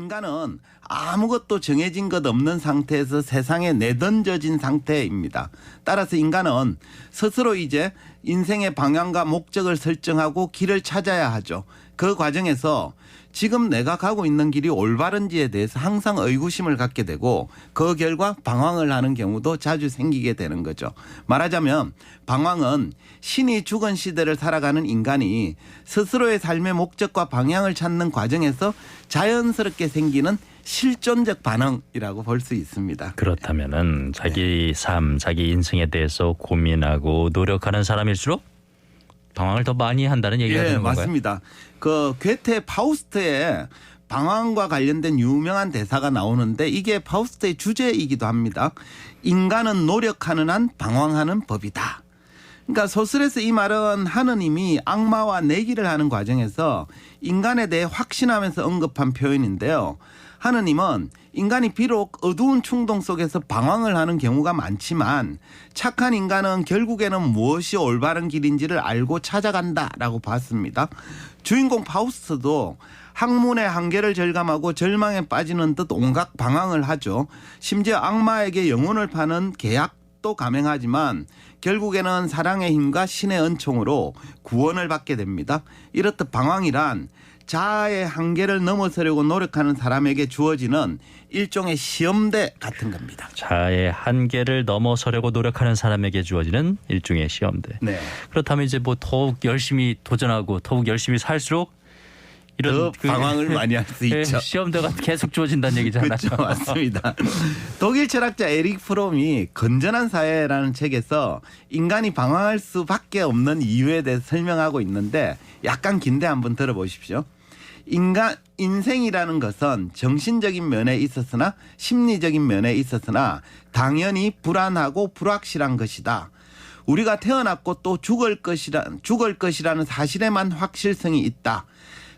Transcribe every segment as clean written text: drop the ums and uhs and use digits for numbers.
인간은 아무것도 정해진 것 없는 상태에서 세상에 내던져진 상태입니다. 따라서 인간은 스스로 이제 인생의 방향과 목적을 설정하고 길을 찾아야 하죠. 그 과정에서 지금 내가 가고 있는 길이 올바른지에 대해서 항상 의구심을 갖게 되고 그 결과 방황을 하는 경우도 자주 생기게 되는 거죠. 말하자면 방황은 신이 죽은 시대를 살아가는 인간이 스스로의 삶의 목적과 방향을 찾는 과정에서 자연스럽게 생기는 실존적 반응이라고 볼 수 있습니다. 그렇다면은 자기 삶, 자기 인생에 대해서 고민하고 노력하는 사람일수록 방황을 더 많이 한다는 얘기가 되는 건가요? 맞습니다. 그 괴테 파우스트의 방황과 관련된 유명한 대사가 나오는데 이게 파우스트의 주제이기도 합니다. 인간은 노력하는 한 방황하는 법이다. 그러니까 소설에서 이 말은 하느님이 악마와 내기를 하는 과정에서 인간에 대해 확신하면서 언급한 표현인데요. 하느님은 인간이 비록 어두운 충동 속에서 방황을 하는 경우가 많지만 착한 인간은 결국에는 무엇이 올바른 길인지를 알고 찾아간다라고 봤습니다. 주인공 파우스트도 학문의 한계를 절감하고 절망에 빠지는 듯 온갖 방황을 하죠. 심지어 악마에게 영혼을 파는 계약도 감행하지만 결국에는 사랑의 힘과 신의 은총으로 구원을 받게 됩니다. 이렇듯 방황이란 자아의 한계를 넘어서려고 노력하는 사람에게 주어지는 일종의 시험대 같은 겁니다. 자아의 한계를 넘어서려고 노력하는 사람에게 주어지는 일종의 시험대. 네. 그렇다면 이제 뭐 더욱 열심히 도전하고 더욱 열심히 살수록 이런 더 방황을 많이 할 수 있죠. 시험대가 계속 주어진다는 얘기잖아요. 그렇죠. 맞습니다. 독일 철학자 에릭 프롬이 건전한 사회라는 책에서 인간이 방황할 수밖에 없는 이유에 대해서 설명하고 있는데 약간 긴데 한번 들어보십시오. 인생이라는 것은 정신적인 면에 있었으나 심리적인 면에 있었으나 당연히 불안하고 불확실한 것이다. 우리가 태어났고 또 죽을 것이라는 사실에만 확실성이 있다.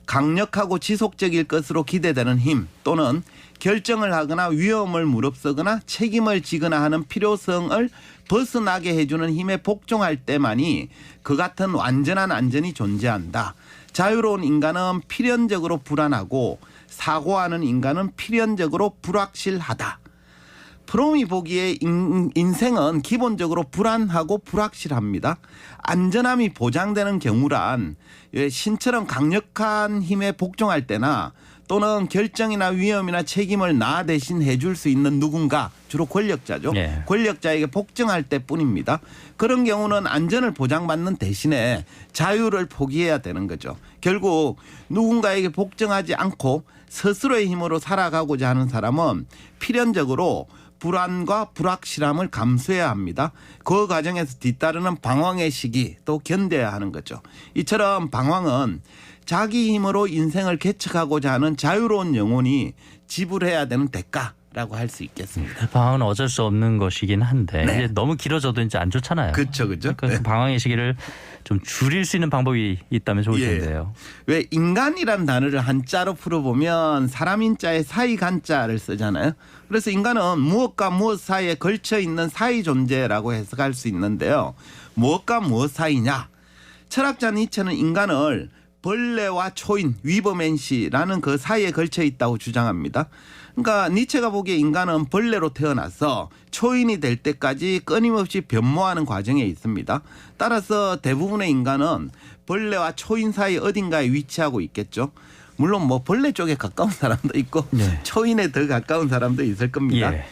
강력하고 지속적일 것으로 기대되는 힘 또는 결정을 하거나 위험을 무릅쓰거나 책임을 지거나 하는 필요성을 벗어나게 해주는 힘에 복종할 때만이 그 같은 완전한 안전이 존재한다. 자유로운 인간은 필연적으로 불안하고 사고하는 인간은 필연적으로 불확실하다. 프롬이 보기에 인생은 기본적으로 불안하고 불확실합니다. 안전함이 보장되는 경우란 신처럼 강력한 힘에 복종할 때나 또는 결정이나 위험이나 책임을 나 대신 해줄 수 있는 누군가, 주로 권력자죠. 네. 권력자에게 복종할 때뿐입니다. 그런 경우는 안전을 보장받는 대신에 자유를 포기해야 되는 거죠. 결국 누군가에게 복종하지 않고 스스로의 힘으로 살아가고자 하는 사람은 필연적으로 불안과 불확실함을 감수해야 합니다. 그 과정에서 뒤따르는 방황의 시기 또 견뎌야 하는 거죠. 이처럼 방황은 자기 힘으로 인생을 개척하고자 하는 자유로운 영혼이 지불해야 되는 대가라고 할 수 있겠습니다. 방황은 어쩔 수 없는 것이긴 한데 네. 이제 너무 길어져도 이제 안 좋잖아요. 그렇죠. 그러니까 네. 그 방황의 시기를 좀 줄일 수 있는 방법이 있다면 좋을 예. 텐데요. 왜 인간이란 단어를 한자로 풀어보면 사람 인자에 사이 간자를 쓰잖아요. 그래서 인간은 무엇과 무엇 사이에 걸쳐 있는 사이 존재라고 해석할 수 있는데요. 무엇과 무엇 사이냐? 철학자 니체는 인간을 벌레와 초인, 위버맨시라는 그 사이에 걸쳐 있다고 주장합니다. 그러니까 니체가 보기에 인간은 벌레로 태어나서 초인이 될 때까지 끊임없이 변모하는 과정에 있습니다. 따라서 대부분의 인간은 벌레와 초인 사이 어딘가에 위치하고 있겠죠. 물론 뭐 벌레 쪽에 가까운 사람도 있고 네. 초인에 더 가까운 사람도 있을 겁니다. 예.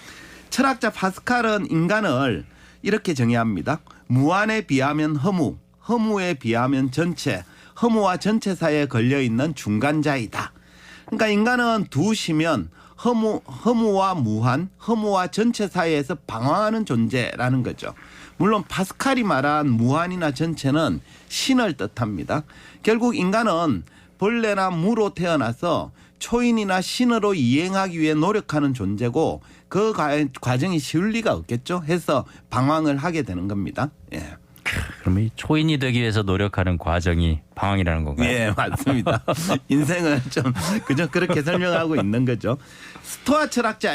철학자 파스칼은 인간을 이렇게 정의합니다. 무한에 비하면 허무, 허무에 비하면 전체, 허무와 전체 사이에 걸려있는 중간자이다. 그러니까 인간은 두 시면 허무와 무한, 허무와 전체 사이에서 방황하는 존재라는 거죠. 물론 파스칼이 말한 무한이나 전체는 신을 뜻합니다. 결국 인간은 벌레나 무로 태어나서 초인이나 신으로 이행하기 위해 노력하는 존재고 그 과정이 쉬울 리가 없겠죠. 해서 방황을 하게 되는 겁니다. 예. 그럼 이 초인이 되기 위해서 노력하는 과정이 방황이라는 건가요? 예, 맞습니다. 인생은 좀 그저 그렇게 설명하고 있는 거죠. 스토아 철학자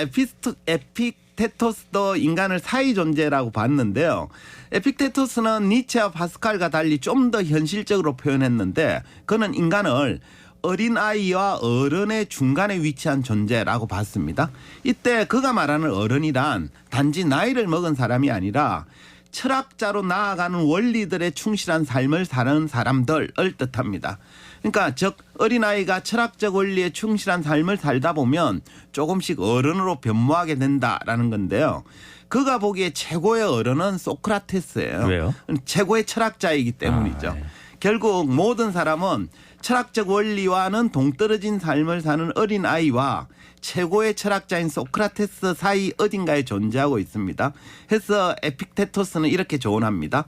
에픽테토스도 인간을 사이 존재라고 봤는데요. 에픽테토스는 니체와 파스칼과 달리 좀 더 현실적으로 표현했는데 그는 인간을 어린아이와 어른의 중간에 위치한 존재라고 봤습니다. 이때 그가 말하는 어른이란 단지 나이를 먹은 사람이 아니라 철학자로 나아가는 원리들에 충실한 삶을 사는 사람들을 뜻합니다. 그러니까 즉 어린아이가 철학적 원리에 충실한 삶을 살다 보면 조금씩 어른으로 변모하게 된다라는 건데요. 그가 보기에 최고의 어른은 소크라테스예요. 왜요? 최고의 철학자이기 때문이죠. 네. 결국 모든 사람은 철학적 원리와는 동떨어진 삶을 사는 어린아이와 최고의 철학자인 소크라테스 사이 어딘가에 존재하고 있습니다. 해서 에픽테토스는 이렇게 조언합니다.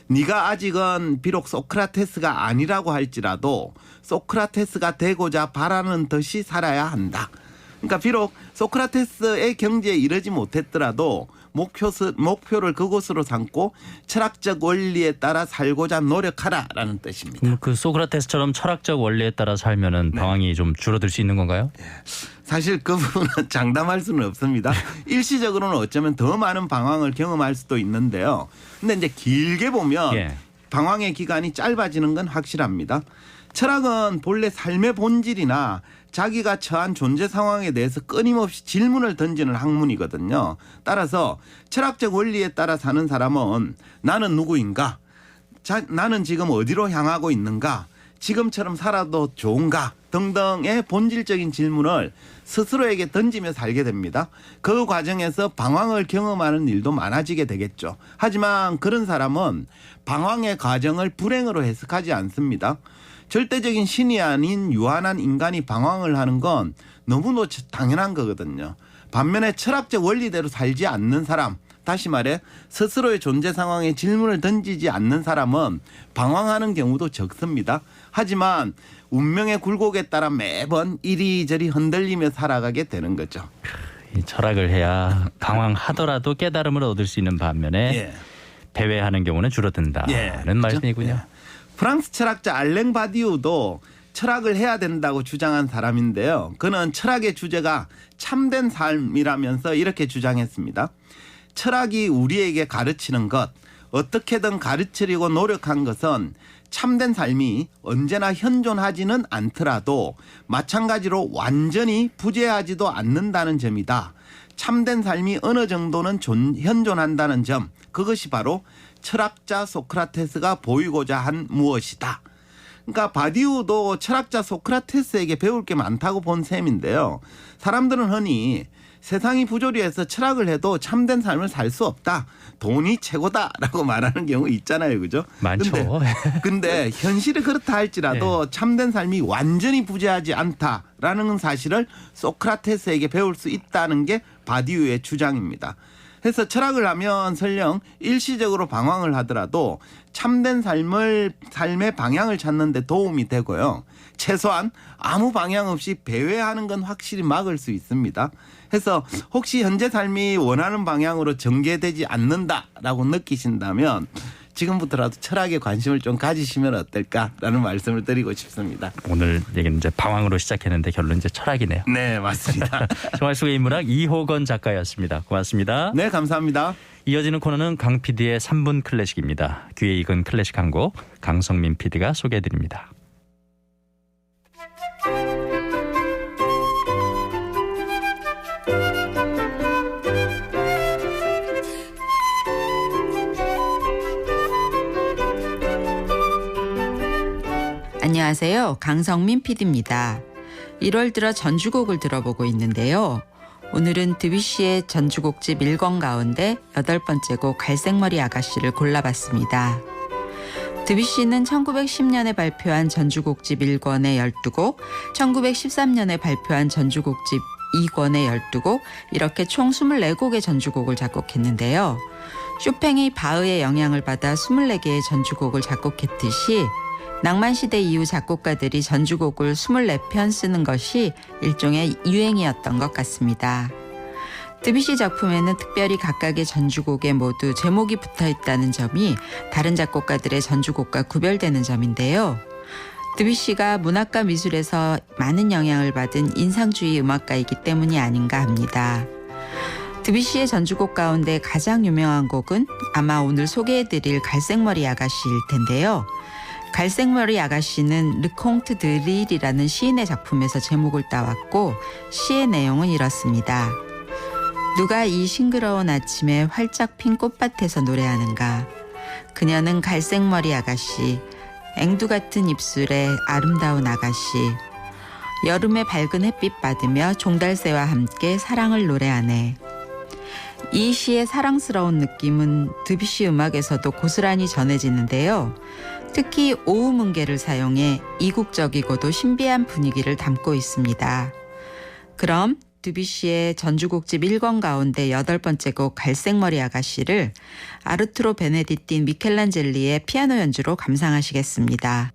네가 아직은 비록 소크라테스가 아니라고 할지라도 소크라테스가 되고자 바라는 듯이 살아야 한다. 그러니까 비록 소크라테스의 경지에 이르지 못했더라도 목표를 그곳으로 삼고 철학적 원리에 따라 살고자 노력하라라는 뜻입니다. 그럼 그 소크라테스처럼 철학적 원리에 따라 살면은 방황이 좀 줄어들 수 있는 건가요? 사실 그 부분은 장담할 수는 없습니다. 일시적으로는 어쩌면 더 많은 방황을 경험할 수도 있는데요. 근데 이제 길게 보면 예. 방황의 기간이 짧아지는 건 확실합니다. 철학은 본래 삶의 본질이나 자기가 처한 존재 상황에 대해서 끊임없이 질문을 던지는 학문이거든요. 따라서 철학적 원리에 따라 사는 사람은 나는 누구인가? 나는 지금 어디로 향하고 있는가? 지금처럼 살아도 좋은가? 등등의 본질적인 질문을 스스로에게 던지며 살게 됩니다. 그 과정에서 방황을 경험하는 일도 많아지게 되겠죠. 하지만 그런 사람은 방황의 과정을 불행으로 해석하지 않습니다. 절대적인 신이 아닌 유한한 인간이 방황을 하는 건 너무도 당연한 거거든요. 반면에 철학적 원리대로 살지 않는 사람, 다시 말해 스스로의 존재 상황에 질문을 던지지 않는 사람은 방황하는 경우도 적습니다. 하지만 운명의 굴곡에 따라 매번 이리저리 흔들리며 살아가게 되는 거죠. 이 철학을 해야 방황하더라도 깨달음을 얻을 수 있는 반면에 예. 배회하는 경우는 줄어든다는 말씀이군요. 예. 프랑스 철학자 알랭 바디우도 철학을 해야 된다고 주장한 사람인데요. 그는 철학의 주제가 참된 삶이라면서 이렇게 주장했습니다. 철학이 우리에게 가르치는 것, 어떻게든 가르치려고 노력한 것은 참된 삶이 언제나 현존하지는 않더라도 마찬가지로 완전히 부재하지도 않는다는 점이다. 참된 삶이 어느 정도는 현존한다는 점, 그것이 바로 철학자 소크라테스가 보이고자 한 무엇이다. 그러니까 바디우도 철학자 소크라테스에게 배울 게 많다고 본 셈인데요. 사람들은 흔히 세상이 부조리해서 철학을 해도 참된 삶을 살 수 없다. 돈이 최고다라고 말하는 경우 있잖아요. 그죠? 많죠. 근데 현실이 그렇다 할지라도 참된 삶이 완전히 부재하지 않다라는 사실을 소크라테스에게 배울 수 있다는 게 바디우의 주장입니다. 해서 철학을 하면 설령 일시적으로 방황을 하더라도 참된 삶의 방향을 찾는 데 도움이 되고요. 최소한 아무 방향 없이 배회하는 건 확실히 막을 수 있습니다. 해서 혹시 현재 삶이 원하는 방향으로 전개되지 않는다라고 느끼신다면 지금부터라도 철학에 관심을 좀 가지시면 어떨까라는 말씀을 드리고 싶습니다. 오늘 얘기는 이제 방황으로 시작했는데 결론 이제 철학이네요. 네, 맞습니다. 생활 속의 인문학 이호건 작가였습니다. 고맙습니다. 네, 감사합니다. 이어지는 코너는 강 PD의 3분 클래식입니다. 귀에 익은 클래식 한 곡 강성민 PD가 소개해드립니다. 안녕하세요. 강성민 PD입니다. 1월 들어 전주곡을 들어보고 있는데요. 오늘은 드뷔시의 전주곡집 1권 가운데 8번째 곡 갈색머리 아가씨를 골라봤습니다. 드뷔시는 1910년에 발표한 전주곡집 1권의 12곡, 1913년에 발표한 전주곡집 2권의 12곡, 이렇게 총 24곡의 전주곡을 작곡했는데요. 쇼팽이 바흐의 영향을 받아 24개의 전주곡을 작곡했듯이 낭만시대 이후 작곡가들이 전주곡을 24편 쓰는 것이 일종의 유행이었던 것 같습니다. 드뷔시 작품에는 특별히 각각의 전주곡에 모두 제목이 붙어있다는 점이 다른 작곡가들의 전주곡과 구별되는 점인데요. 드뷔시가 문학과 미술에서 많은 영향을 받은 인상주의 음악가이기 때문이 아닌가 합니다. 드뷔시의 전주곡 가운데 가장 유명한 곡은 아마 오늘 소개해드릴 갈색머리 아가씨일 텐데요. 갈색머리 아가씨는 르콩트 드릴이라는 시인의 작품에서 제목을 따왔고 시의 내용은 이렇습니다. 누가 이 싱그러운 아침에 활짝 핀 꽃밭에서 노래하는가. 그녀는 갈색머리 아가씨, 앵두 같은 입술의 아름다운 아가씨. 여름의 밝은 햇빛 받으며 종달새와 함께 사랑을 노래하네. 이 시의 사랑스러운 느낌은 드뷔시 음악에서도 고스란히 전해지는데요. 특히 오음음계를 사용해 이국적이고도 신비한 분위기를 담고 있습니다. 그럼 드뷔시의 전주곡집 1권 가운데 8번째 곡 갈색머리 아가씨를 아르투로 베네디틴 미켈란젤리의 피아노 연주로 감상하시겠습니다.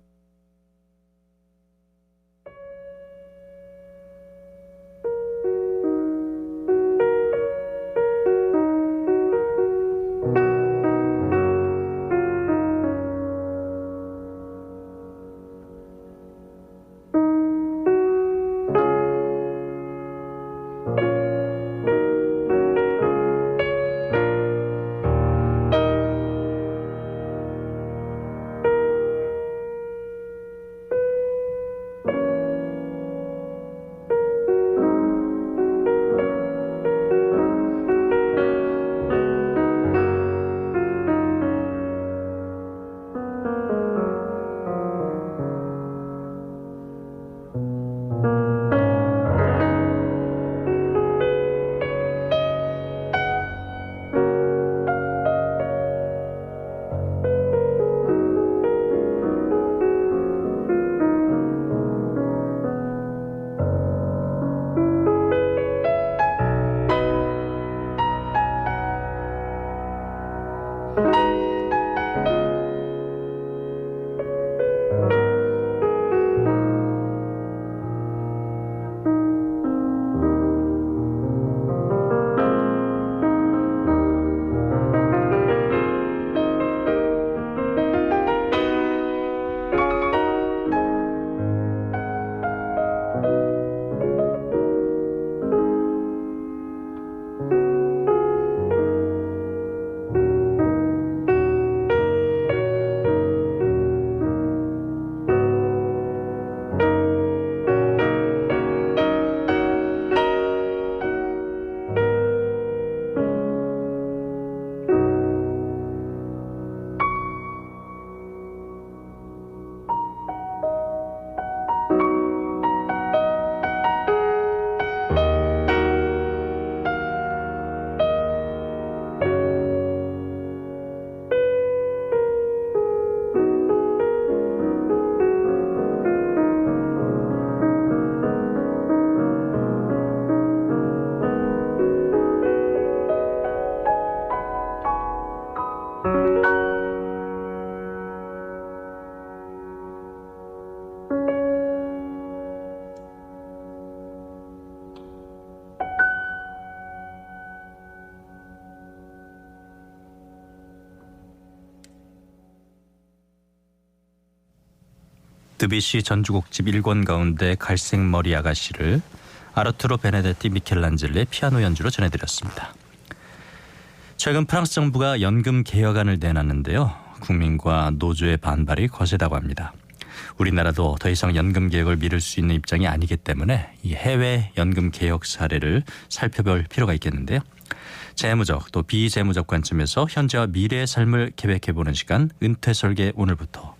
드뷔시 전주곡집 1권 가운데 갈색머리 아가씨를 아르투로 베네데티 미켈란젤레의 피아노 연주로 전해드렸습니다. 최근 프랑스 정부가 연금 개혁안을 내놨는데요. 국민과 노조의 반발이 거세다고 합니다. 우리나라도 더 이상 연금 개혁을 미룰 수 있는 입장이 아니기 때문에 이 해외 연금 개혁 사례를 살펴볼 필요가 있겠는데요. 재무적 또 비재무적 관점에서 현재와 미래의 삶을 계획해보는 시간 은퇴설계 오늘부터.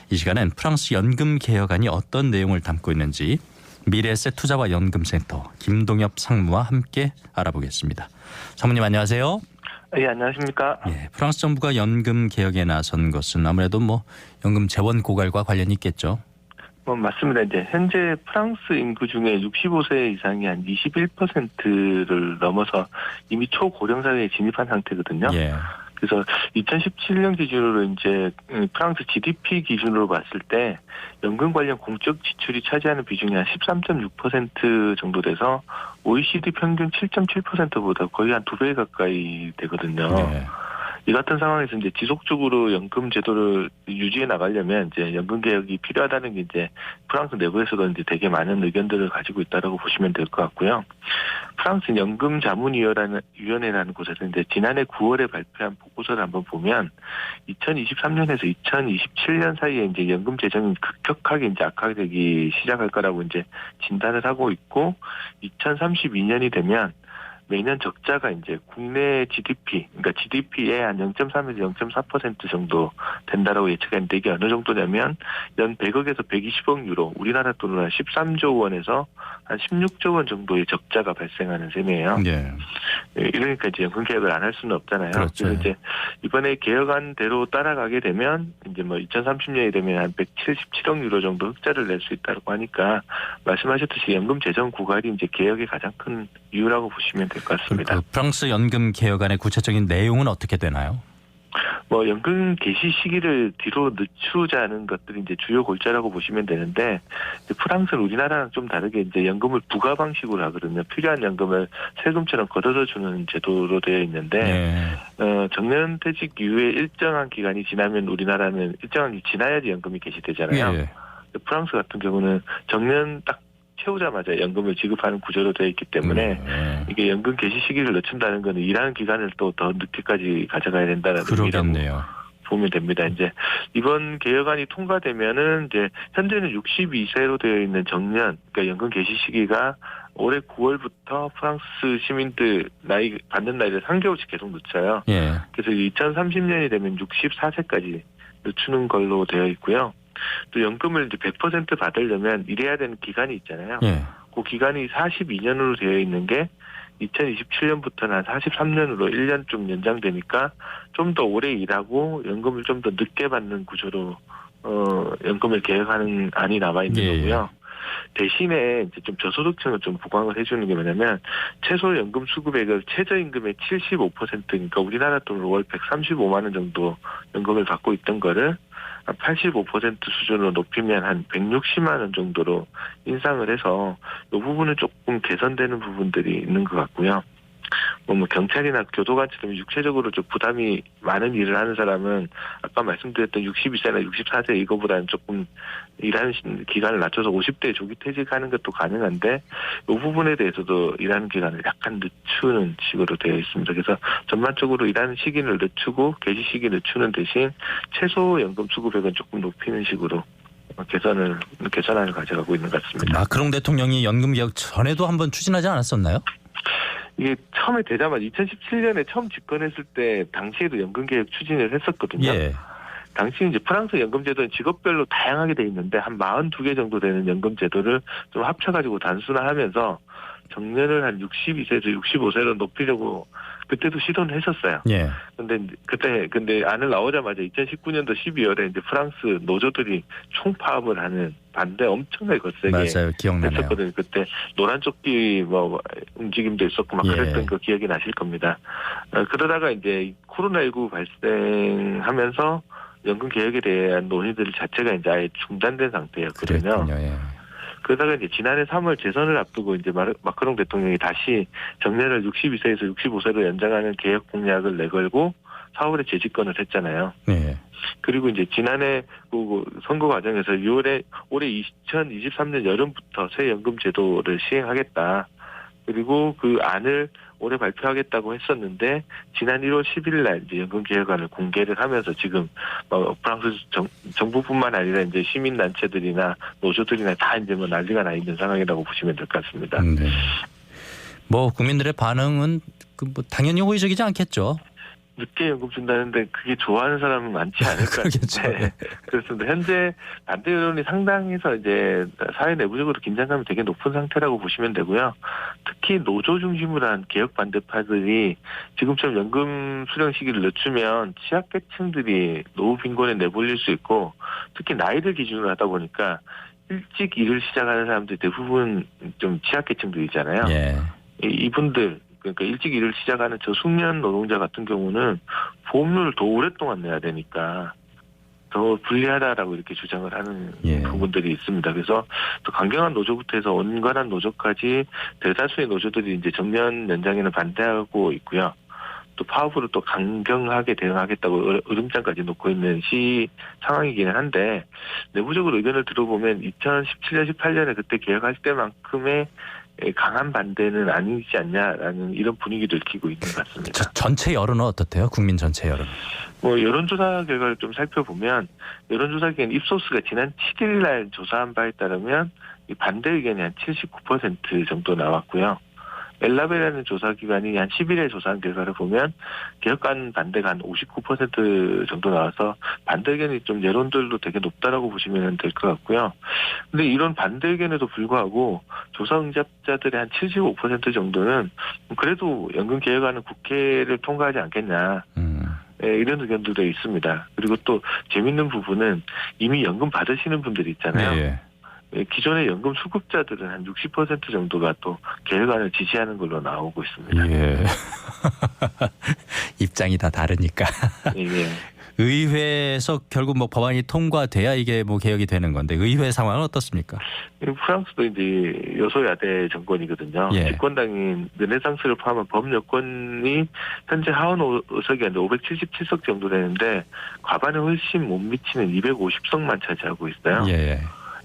이 시간엔 프랑스 연금 개혁안이 어떤 내용을 담고 있는지 미래에셋 투자와 연금센터 김동엽 상무와 함께 알아보겠습니다. 상무님 안녕하세요. 예, 안녕하십니까. 예, 프랑스 정부가 연금 개혁에 나선 것은 아무래도 연금 재원 고갈과 관련이 있겠죠. 맞습니다. 이제 현재 프랑스 인구 중에 65세 이상이 한 21%를 넘어서 이미 초고령 사회에 진입한 상태거든요. 예. 그래서 2017년 기준으로 이제 프랑스 GDP 기준으로 봤을 때 연금 관련 공적 지출이 차지하는 비중이 한 13.6% 정도 돼서 OECD 평균 7.7%보다 거의 한 2배 가까이 되거든요. 예. 이 같은 상황에서 이제 지속적으로 연금 제도를 유지해 나가려면 이제 연금 개혁이 필요하다는 게 이제 프랑스 내부에서도 이제 되게 많은 의견들을 가지고 있다라고 보시면 될 것 같고요. 프랑스 연금자문위원회라는 곳에서 이제 지난해 9월에 발표한 보고서를 한번 보면 2023년에서 2027년 사이에 이제 연금 재정이 급격하게 이제 악화되기 시작할 거라고 이제 진단을 하고 있고 2032년이 되면 매년 적자가 이제 국내 GDP, 그러니까 GDP의 한 0.3에서 0.4% 정도 된다라고 예측했는데 이게 어느 정도냐면 연 100억에서 120억 유로, 우리나라 돈으로 한 13조 원에서 한 16조 원 정도의 적자가 발생하는 셈이에요. 예. 이러니까 이제 연금 개혁을 안 할 수는 없잖아요. 그렇죠. 그래서 이제 이번에 개혁안대로 따라가게 되면 이제 뭐 2030년이 되면 한 177억 유로 정도 흑자를 낼 수 있다고 하니까 말씀하셨듯이 연금 재정 구갈이 이제 개혁의 가장 큰 이유라고 보시면 될 것 같습니다. 그 프랑스 연금 개혁안의 구체적인 내용은 어떻게 되나요? 뭐 연금 개시 시기를 뒤로 늦추자는 것들이 이제 주요 골자라고 보시면 되는데 프랑스는 우리나라랑 좀 다르게 이제 연금을 부가 방식으로 하거든요. 필요한 연금을 세금처럼 걷어서 주는 제도로 되어 있는데 정년퇴직 이후에 일정한 기간이 지나면 우리나라는 일정한 기간이 지나야지 연금이 개시되잖아요. 예. 프랑스 같은 경우는 정년 딱 채우자마자 연금을 지급하는 구조로 되어 있기 때문에 이게 연금 개시 시기를 늦춘다는 건 일하는 기간을 또 더 늦게까지 가져가야 된다는 그러겠네요. 보면 됩니다. 이제 이번 개혁안이 통과되면은 이제 현재는 62세로 되어 있는 정년, 그러니까 연금 개시 시기가 올해 9월부터 프랑스 시민들 나이 받는 나이를 3개월씩 계속 늦춰요. 예. 그래서 2030년이 되면 64세까지 늦추는 걸로 되어 있고요. 또 연금을 이제 100% 받으려면 일해야 되는 기간이 있잖아요. 예. 그 기간이 42년으로 되어 있는 게 2027년부터는 한 43년으로 1년 좀 연장되니까 좀 더 오래 일하고 연금을 좀 더 늦게 받는 구조로 연금을 개혁하는 안이 남아 있는 거고요. 대신에 이제 좀 저소득층을 좀 보강을 해주는 게 뭐냐면 최소 연금 수급액을 최저임금의 75%, 그러니까 우리나라 돈으로 월 135만 원 정도 연금을 받고 있던 거를 한 85% 수준으로 높이면 한 160만 원 정도로 인상을 해서 이 부분은 조금 개선되는 부분들이 있는 것 같고요. 뭐 경찰이나 교도관처럼 육체적으로 좀 부담이 많은 일을 하는 사람은 아까 말씀드렸던 62세나 64세 이거보다는 조금 일하는 기간을 낮춰서 50대에 조기 퇴직하는 것도 가능한데 이 부분에 대해서도 일하는 기간을 약간 늦추는 식으로 되어 있습니다. 그래서 전반적으로 일하는 시기를 늦추고 개시 시기 늦추는 대신 최소 연금 수급액은 조금 높이는 식으로 개선안을 가져가고 있는 것 같습니다. 마크롱 대통령이 연금 개혁 전에도 한번 추진하지 않았었나요? 이게 처음에 되자마자 2017년에 처음 집권했을 때 당시에도 연금개혁 추진을 했었거든요. 예. 당시 이제 프랑스 연금제도는 직업별로 다양하게 돼 있는데 한 42개 정도 되는 연금제도를 좀 합쳐가지고 단순화하면서 정년을 한 62세에서 65세로 높이려고 그때도 시도는 했었어요. 예. 근데 안을 나오자마자 2019년도 12월에 이제 프랑스 노조들이 총파업을 하는 반대 엄청나게 거세게 맞아요. 기억나네요. 했었거든요. 그때 노란 조끼 뭐 움직임도 있었고 막 그랬던 거 기억이 나실 겁니다. 그러다가 이제 코로나19 발생하면서 연금 개혁에 대한 논의들 자체가 이제 아예 중단된 상태였거든요. 그랬군요. 예. 그러다가 이제 지난해 3월 재선을 앞두고 이제 마크롱 대통령이 다시 정년을 62세에서 65세로 연장하는 개혁 공약을 내걸고 4월에 재집권을 했잖아요. 네. 그리고 이제 지난해 그 선거 과정에서 올해 2023년 여름부터 새 연금 제도를 시행하겠다. 그리고 그 안을 올해 발표하겠다고 했었는데 지난 1월 10일 날 이제 연금 개혁안을 공개를 하면서 지금 프랑스 정부뿐만 아니라 이제 시민 단체들이나 노조들이나 다 이제 뭐 난리가 나 있는 상황이라고 보시면 될 것 같습니다. 네. 뭐 국민들의 반응은 뭐 당연히 호의적이지 않겠죠. 늦게 연금 준다는데 그게 좋아하는 사람은 많지 않을 것 같은데 그렇습니다. 현재 반대 여론이 상당해서 이제 사회 내부적으로 긴장감이 되게 높은 상태라고 보시면 되고요. 특히 노조 중심으로 한 개혁 반대파들이 지금처럼 연금 수령 시기를 늦추면 취약계층들이 노후 빈곤에 내몰릴 수 있고 특히 나이를 기준으로 하다 보니까 일찍 일을 시작하는 사람들이 대부분 좀 취약계층들이잖아요. 예. 이분들 그러니까 일찍 일을 시작하는 저 숙련 노동자 같은 경우는 보험료를 더 오랫동안 내야 되니까 더 불리하다라고 이렇게 주장을 하는 부분들이 있습니다. 그래서 또 강경한 노조부터 해서 온건한 노조까지 대다수의 노조들이 이제 정년 연장에는 반대하고 있고요. 또 파업으로 또 강경하게 대응하겠다고 으름장까지 놓고 있는 상황이기는 한데 내부적으로 의견을 들어보면 2017년, 18년에 그때 개혁할 때만큼의 강한 반대는 아니지 않냐라는 이런 분위기를 띠고 있는 것 같습니다. 전체 여론은 어떻대요? 국민 전체 여론. 여론조사 결과를 좀 살펴보면 여론조사 기관 입소스가 지난 7일 날 조사한 바에 따르면 이 반대 의견이 한 79% 정도 나왔고요. 엘라베라는 조사기관이 한 10일에 조사한 결과를 보면 개혁안 반대가 한 59% 정도 나와서 반대 의견이 좀 여론들도 되게 높다라고 보시면 될 것 같고요. 근데 이런 반대 의견에도 불구하고 조사 응답자들의 한 75% 정도는 그래도 연금 개혁안은 국회를 통과하지 않겠냐. 이런 의견들도 있습니다. 그리고 또 재밌는 부분은 이미 연금 받으시는 분들이 있잖아요. 예. 기존의 연금 수급자들은 한 60% 정도가 또 개혁안을 지지하는 걸로 나오고 있습니다. 예. 입장이 다 다르니까. 예. 의회에서 결국 법안이 통과돼야 이게 개혁이 되는 건데 의회 상황은 어떻습니까? 프랑스도 이제 여소야대 정권이거든요. 예. 집권당인 르네상스를 포함한 범여권이 현재 하원 의석이 한 577석 정도 되는데 과반에 훨씬 못 미치는 250석만 차지하고 있어요. 예.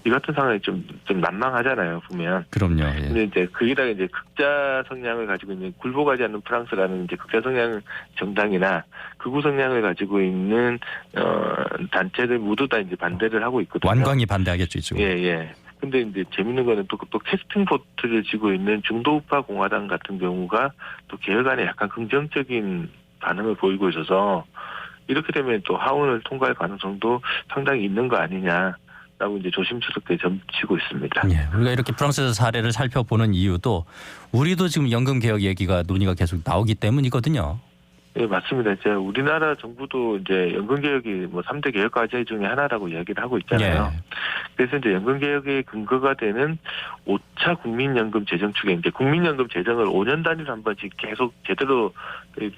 이 같은 상황이 좀 난망하잖아요, 보면. 그럼요. 예. 근데 이제 거기다가 이제 극자 성향을 가지고 있는 굴복하지 않는 프랑스라는 이제 극자 성향 정당이나 극우 성향을 가지고 있는 단체들 모두 다 이제 반대를 하고 있거든요. 완강히 반대하겠죠, 지금. 예. 근데 이제 재밌는 거는 또 캐스팅 보트를 쥐고 있는 중도우파 공화당 같은 경우가 또 개혁안에 약간 긍정적인 반응을 보이고 있어서 이렇게 되면 또 하원을 통과할 가능성도 상당히 있는 거 아니냐. 라고 이제 조심스럽게 점치고 있습니다. 예, 우리가 이렇게 프랑스 사례를 살펴보는 이유도 우리도 지금 연금 개혁 얘기가 논의가 계속 나오기 때문이거든요. 예, 맞습니다. 이제 우리나라 정부도 이제 연금 개혁이 3대 개혁 과제 중에 하나라고 이야기를 하고 있잖아요. 예. 그래서 이제 연금 개혁의 근거가 되는 5차 국민연금 재정 추계, 이제 국민연금 재정을 5년 단위로 한 번씩 계속 제대로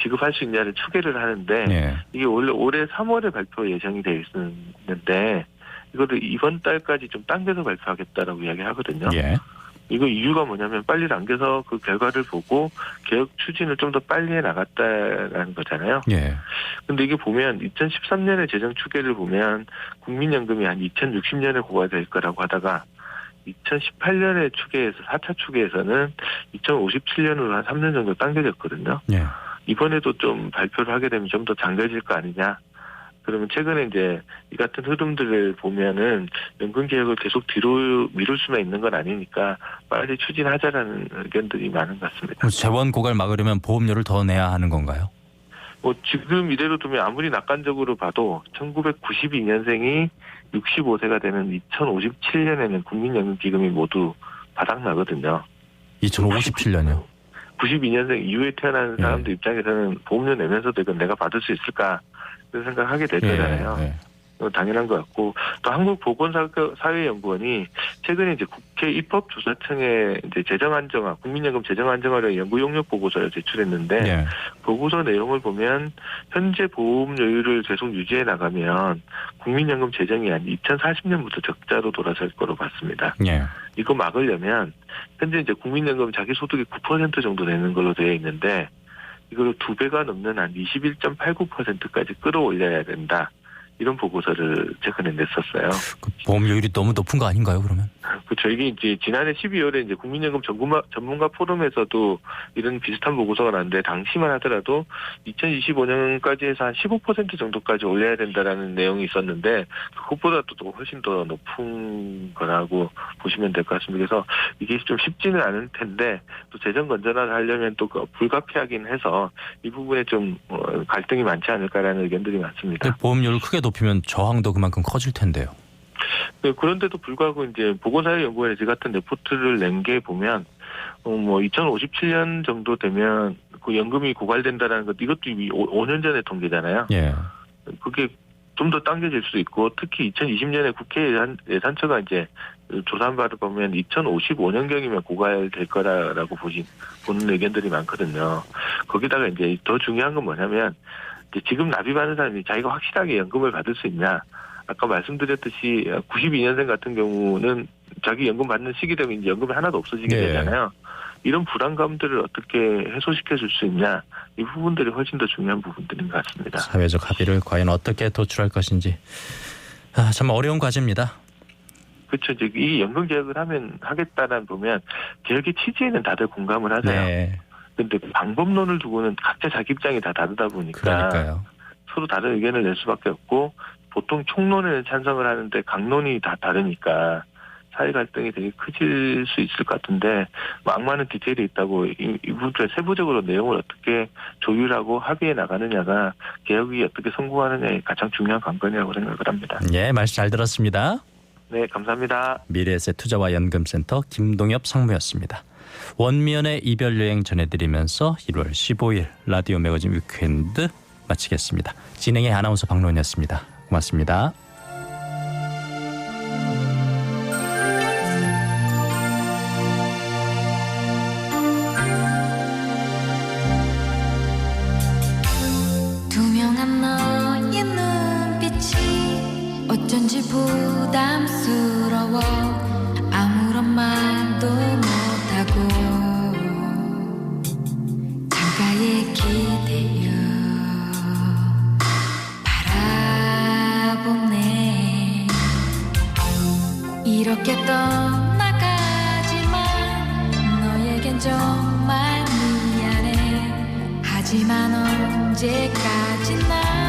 지급할 수 있냐를 추계를 하는데 예. 이게 원래 올해 3월에 발표 예정이 되어 있었는데 이거를 이번 달까지 좀 당겨서 발표하겠다라고 이야기하거든요. 예. 이거 이유가 뭐냐면 빨리 당겨서 그 결과를 보고 개혁 추진을 좀 더 빨리 해 나갔다라는 거잖아요. 예. 근데 이게 보면 2013년의 재정 추계를 보면 국민연금이 한 2060년에 고갈될 거라고 하다가 2018년의 추계에서 4차 추계에서는 2057년으로 한 3년 정도 당겨졌거든요. 예. 이번에도 좀 발표를 하게 되면 좀 더 당겨질 거 아니냐. 그러면 최근에 이제 이 같은 흐름들을 보면은 연금 개혁을 계속 뒤로 미룰 수만 있는 건 아니니까 빨리 추진하자라는 의견들이 많은 것 같습니다. 재원 고갈 막으려면 보험료를 더 내야 하는 건가요? 지금 이대로 두면 아무리 낙관적으로 봐도 1992년생이 65세가 되는 2057년에는 국민연금 기금이 모두 바닥나거든요. 2057년이요? 92년생 이후에 태어난 사람들 입장에서는 보험료 내면서도 이건 내가 받을 수 있을까 그런 생각하게 될 거잖아요. 예. 당연한 것 같고 또 한국보건사회연구원이 최근에 이제 국회 입법조사청에 이제 재정안정화, 국민연금 재정안정화를 연구 용역 보고서를 제출했는데 예. 보고서 내용을 보면 현재 보험료율을 계속 유지해 나가면 국민연금 재정이 한 2040년부터 적자로 돌아설 거로 봤습니다. 예. 이거 막으려면 현재 이제 국민연금 자기 소득의 9% 정도 내는 걸로 되어 있는데 이걸 2배가 넘는 한 21.89%까지 끌어올려야 된다. 이런 보고서를 최근에 냈었어요. 그 보험료율이 너무 높은 거 아닌가요, 그러면? 그렇죠. 이게 이제 지난해 12월에 이제 국민연금 전문가 포럼에서도 이런 비슷한 보고서가 났는데 당시만 하더라도 2025년까지 해서 한 15% 정도까지 올려야 된다라는 내용이 있었는데 그것보다도 또 훨씬 더 높은 거라고 보시면 될 것 같습니다. 그래서 이게 좀 쉽지는 않을 텐데 또 재정 건전화를 하려면 또 불가피하긴 해서 이 부분에 좀 갈등이 많지 않을까라는 의견들이 많습니다. 보험료를 크게 높이면 저항도 그만큼 커질 텐데요. 그런데도 불구하고 이제 보건사회연구원에 이 같은 레포트를 낸 게 보면 2057년 정도 되면 그 연금이 고갈된다라는 것 이것도 이미 5년 전의 통계잖아요. 예. 그게 좀 더 당겨질 수도 있고 특히 2020년에 국회 예산처가 이제 조사한 바를 보면 2055년경이면 고갈될 거라고 보는 의견들이 많거든요. 거기다가 이제 더 중요한 건 뭐냐면 이제 지금 납입하는 사람이 자기가 확실하게 연금을 받을 수 있냐. 아까 말씀드렸듯이 92년생 같은 경우는 자기 연금 받는 시기 되면 이제 연금이 하나도 없어지게 되잖아요. 이런 불안감들을 어떻게 해소시켜 줄 수 있냐, 이 부분들이 훨씬 더 중요한 부분들인 것 같습니다. 사회적 합의를 과연 어떻게 도출할 것인지 참 어려운 과제입니다. 그렇죠. 이제 이 연금 개혁을 하겠다는 보면 개혁의 취지에는 다들 공감을 하잖아요. 네, 근데 방법론을 두고는 각자 자기 입장이 다 다르다 보니까 그러니까요. 서로 다른 의견을 낼 수밖에 없고, 보통 총론에는 찬성을 하는데 강론이 다 다르니까 사회 갈등이 되게 커질 수 있을 것 같은데, 많은 디테일이 있다고 이 부분을 세부적으로 내용을 어떻게 조율하고 합의해 나가느냐가 개혁이 어떻게 성공하느냐의 가장 중요한 관건이라고 생각을 합니다. 예, 말씀 잘 들었습니다. 네, 감사합니다. 미래에셋 투자와 연금센터 김동엽 상무였습니다. 원미연의 이별여행 전해드리면서 1월 15일 라디오 매거진 위크엔드 마치겠습니다. 진행의 아나운서 박노원이었습니다. 고맙습니다. 투명한 너의 눈빛이 어쩐지 부담스러워 아무런 말도 못하고 창가에 기대어 바라보네. 이렇게 떠나가지만 너에겐 정말 미안해. 하지만 언제까지나